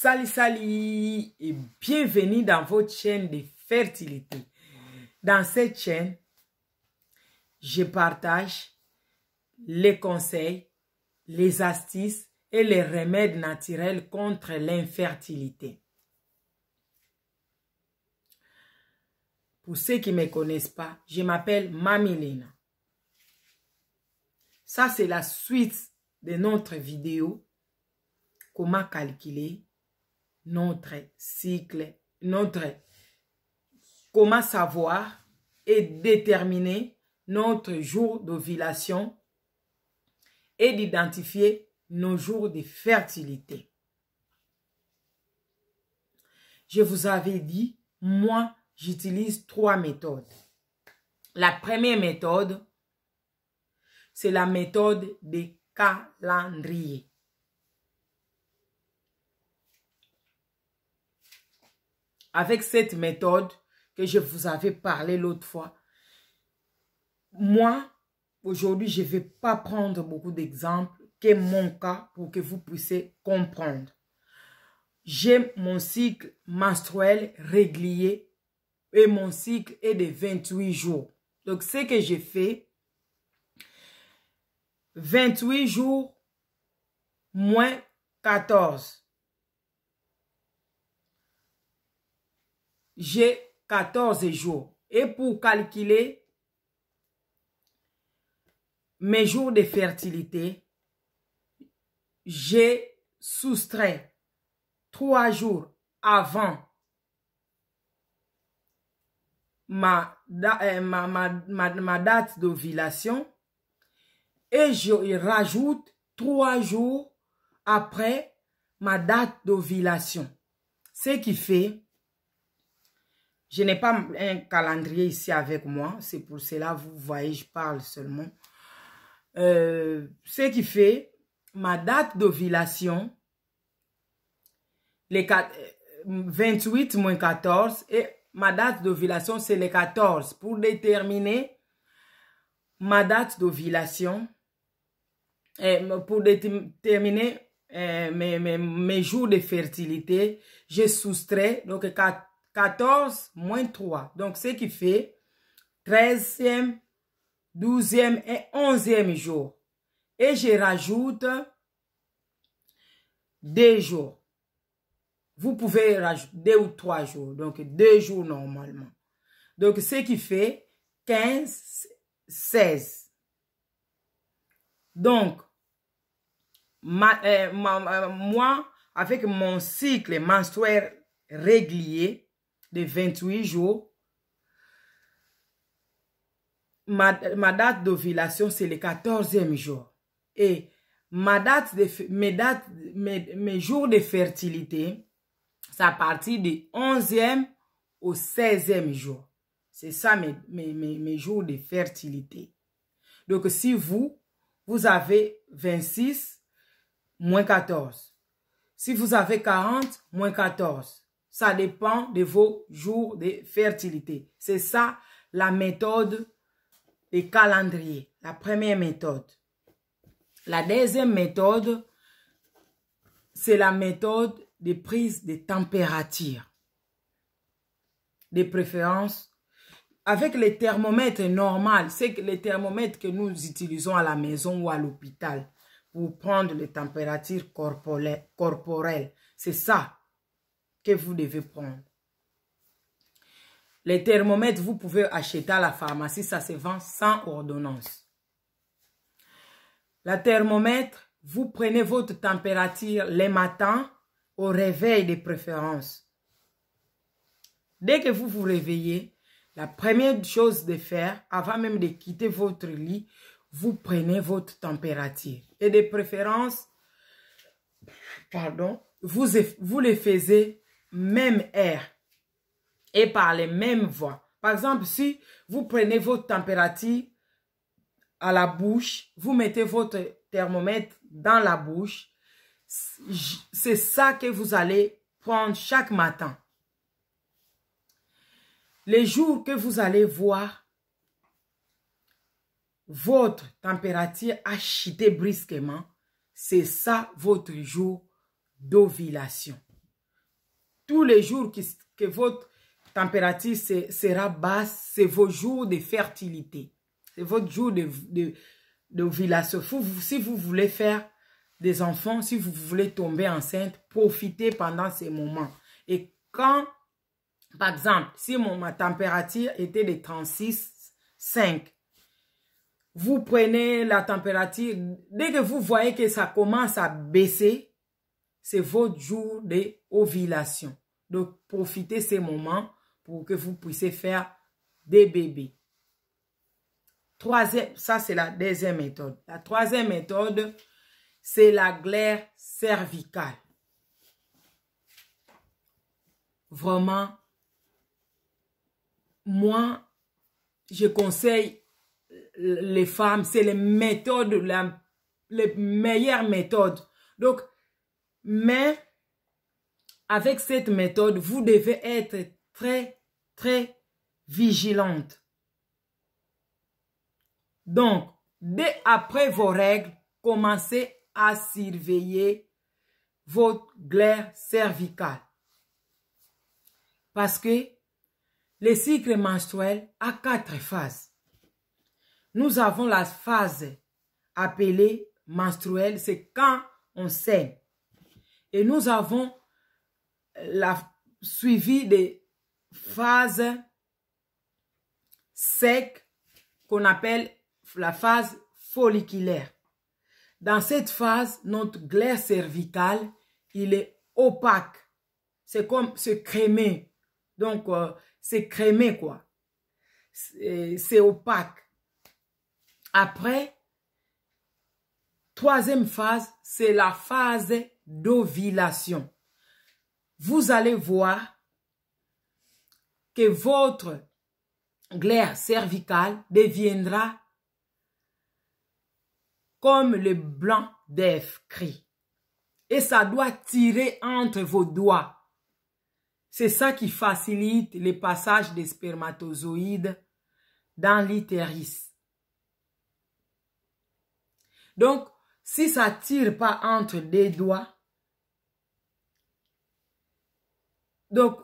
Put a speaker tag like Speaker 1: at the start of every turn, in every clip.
Speaker 1: Salut, salut et bienvenue dans votre chaîne de fertilité. Dans cette chaîne, je partage les conseils, les astuces et les remèdes naturels contre l'infertilité. Pour ceux qui ne me connaissent pas, je m'appelle Mami Lena. Ça, c'est la suite de notre vidéo. Comment calculer notre cycle, comment savoir et déterminer notre jour d'ovulation et d'identifier nos jours de fertilité. Je vous avais dit, moi, j'utilise 3 méthodes. La première méthode, c'est la méthode des calendriers. Avec cette méthode que je vous avais parlé l'autre fois, moi, aujourd'hui, je ne vais pas prendre beaucoup d'exemples, que mon cas, pour que vous puissiez comprendre. J'ai mon cycle menstruel régulier et mon cycle est de 28 jours. Donc, ce que j'ai fait, 28 jours moins 14. J'ai 14 jours. Et pour calculer mes jours de fertilité, j'ai soustrait 3 jours avant ma date d'ovulation et je rajoute 3 jours après ma date d'ovulation. Ce qui fait, je n'ai pas un calendrier ici avec moi, c'est pour cela vous voyez, je parle seulement. Ce qui fait, ma date d'ovulation, 28 moins 14, et ma date d'ovulation, c'est le 14. Pour déterminer ma date d'ovulation, pour déterminer mes jours de fertilité, je soustrais donc 14 moins 3. Donc, ce qui fait 13e, 12e et 11e jour. Et je rajoute 2 jours. Vous pouvez rajouter 2 ou 3 jours. Donc, 2 jours normalement. Donc, ce qui fait 15, 16. Donc, moi, avec mon cycle menstruel régulier de 28 jours, ma date d'ovulation, c'est le 14e jour. Et mes jours de fertilité, c'est à partir du 11e au 16e jour. C'est ça mes jours de fertilité. Donc, si vous avez 26, moins 14. Si vous avez 40, moins 14. Ça dépend de vos jours de fertilité. C'est ça la méthode des calendriers. La première méthode. La deuxième méthode, c'est la méthode de prise de température. De préférence, avec les thermomètres normaux, c'est les thermomètres que nous utilisons à la maison ou à l'hôpital pour prendre les températures corporelles. C'est ça que vous devez prendre. Les thermomètres, vous pouvez acheter à la pharmacie, ça se vend sans ordonnance. Le thermomètre, vous prenez votre température le matin au réveil de préférence. Dès que vous vous réveillez, la première chose de faire, avant même de quitter votre lit, vous prenez votre température. Et de préférence, pardon, vous le faisiez même air et par les mêmes voix. Par exemple, si vous prenez votre température à la bouche, vous mettez votre thermomètre dans la bouche, c'est ça que vous allez prendre chaque matin. Les jours que vous allez voir votre température a chuté brusquement, c'est ça votre jour d'ovulation. tous les jours que votre température sera basse, c'est vos jours de fertilité. C'est votre jour d'ovulation. Si vous voulez faire des enfants, si vous voulez tomber enceinte, profitez pendant ces moments. Et quand, par exemple, si ma température était de 36,5, vous prenez la température, dès que vous voyez que ça commence à baisser, c'est votre jour d'ovulation. Donc, profitez ces moments pour que vous puissiez faire des bébés. Ça, c'est la deuxième méthode. La troisième méthode, c'est la glaire cervicale. Vraiment, moi, je conseille les femmes, c'est les méthodes, les meilleures méthodes. Donc, mais avec cette méthode, vous devez être très, très vigilante. Donc, dès après vos règles, commencez à surveiller votre glaire cervicale. Parce que le cycle menstruel a 4 phases. Nous avons la phase appelée menstruelle, c'est quand on saigne. Et nous avons la suivi des phases secs qu'on appelle la phase folliculaire. Dans cette phase, notre glaire cervicale, il est opaque. C'est comme se crémer. Donc, c'est crémé quoi. C'est opaque. Après, troisième phase, c'est la phase d'ovulation. Vous allez voir que votre glaire cervicale deviendra comme le blanc d'œuf cri. Et ça doit tirer entre vos doigts. C'est ça qui facilite le passage des spermatozoïdes dans l'utérus. Donc, si ça ne tire pas entre des doigts, donc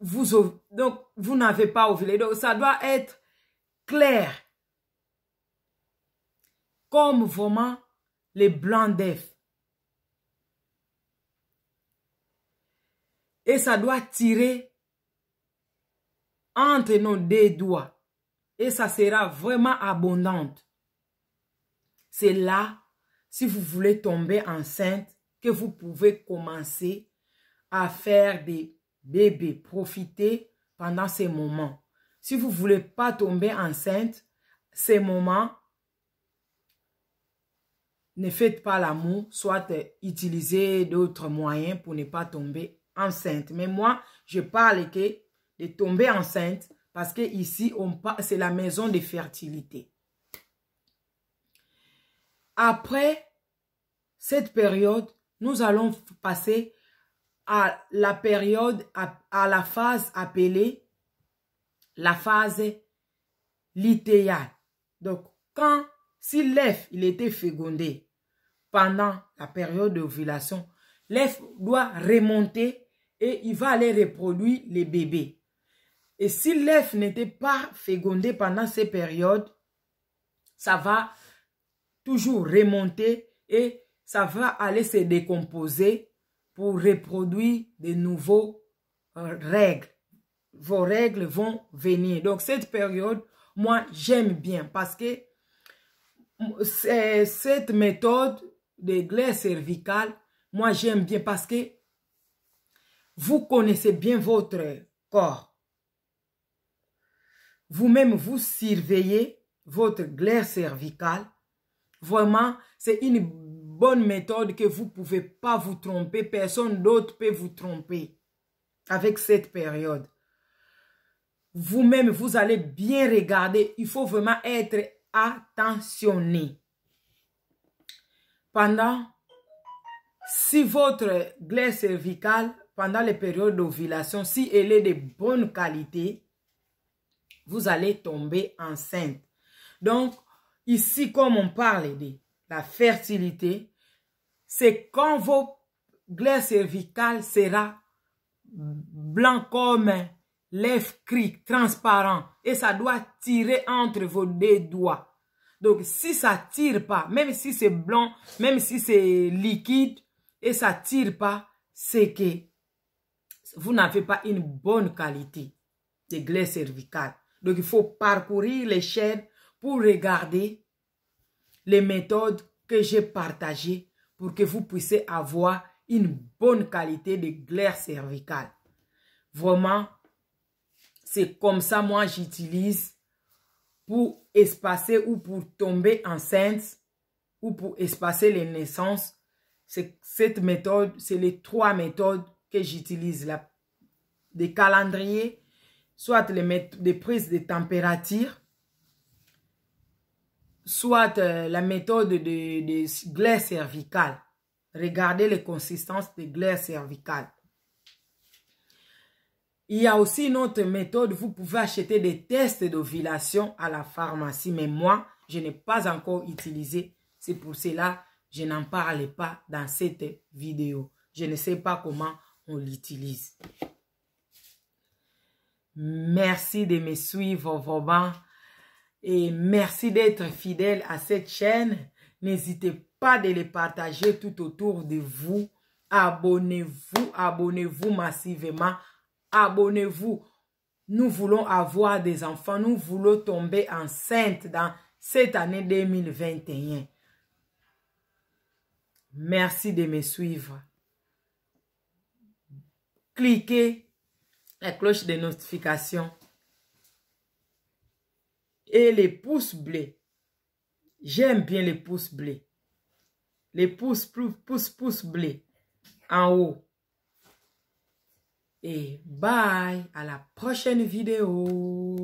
Speaker 1: vous n'avez pas ovulé. Donc, ça doit être clair. Comme vraiment les blancs d'œufs. Et ça doit tirer entre nos deux doigts. Et ça sera vraiment abondante. C'est là, si vous voulez tomber enceinte, que vous pouvez commencer à faire des bébés. Profitez pendant ces moments. Si vous ne voulez pas tomber enceinte, ces moments, ne faites pas l'amour, soit utilisez d'autres moyens pour ne pas tomber enceinte. Mais moi, je parle de tomber enceinte parce que ici, c'est la maison de fertilité. Après cette période, nous allons passer à la période, à la phase appelée la phase lutéale. Donc, si l'œuf il était fécondé pendant la période d'ovulation, l'œuf doit remonter et il va aller reproduire les bébés. Et si l'œuf n'était pas fécondé pendant ces périodes, ça va toujours remonter et ça va aller se décomposer pour reproduire de nouveaux règles. Vos règles vont venir. Donc, cette période, moi, j'aime bien parce que cette méthode de glaire cervicale, moi, j'aime bien parce que vous connaissez bien votre corps. Vous-même, vous surveillez votre glaire cervicale. Vraiment, c'est une bonne méthode que vous ne pouvez pas vous tromper. Personne d'autre peut vous tromper avec cette période. Vous-même, vous allez bien regarder. Il faut vraiment être attentionné. Si votre glaire cervicale, pendant les périodes d'ovulation, si elle est de bonne qualité, vous allez tomber enceinte. Donc, ici, comme on parle de la fertilité, c'est quand vos glaires cervicales sera blanc comme l'œuf gris, transparent. Et ça doit tirer entre vos deux doigts. Donc, si ça tire pas, même si c'est blanc, même si c'est liquide, et ça tire pas, c'est que vous n'avez pas une bonne qualité de glaire cervicale. Donc, il faut parcourir les chaînes pour regarder les méthodes que j'ai partagées pour que vous puissiez avoir une bonne qualité de glaire cervicale. Vraiment, c'est comme ça, moi, j'utilise pour espacer ou pour tomber enceinte ou pour espacer les naissances. Cette méthode, c'est les 3 méthodes que j'utilise. Des calendriers, soit des prises de température, soit la méthode de glaire cervicale. Regardez les consistances de glaire cervicale. Il y a aussi une autre méthode. Vous pouvez acheter des tests d'ovulation à la pharmacie. Mais moi, je n'ai pas encore utilisé. C'est pour cela que je n'en parle pas dans cette vidéo. Je ne sais pas comment on l'utilise. Merci de me suivre vraiment. Et merci d'être fidèle à cette chaîne. N'hésitez pas de les partager tout autour de vous. Abonnez-vous, abonnez-vous massivement. Abonnez-vous. Nous voulons avoir des enfants. Nous voulons tomber enceinte dans cette année 2021. Merci de me suivre. Cliquez la cloche de notification et les pouces bleus. J'aime bien les pouces bleus. Les pouces bleus en haut. Et bye, à la prochaine vidéo.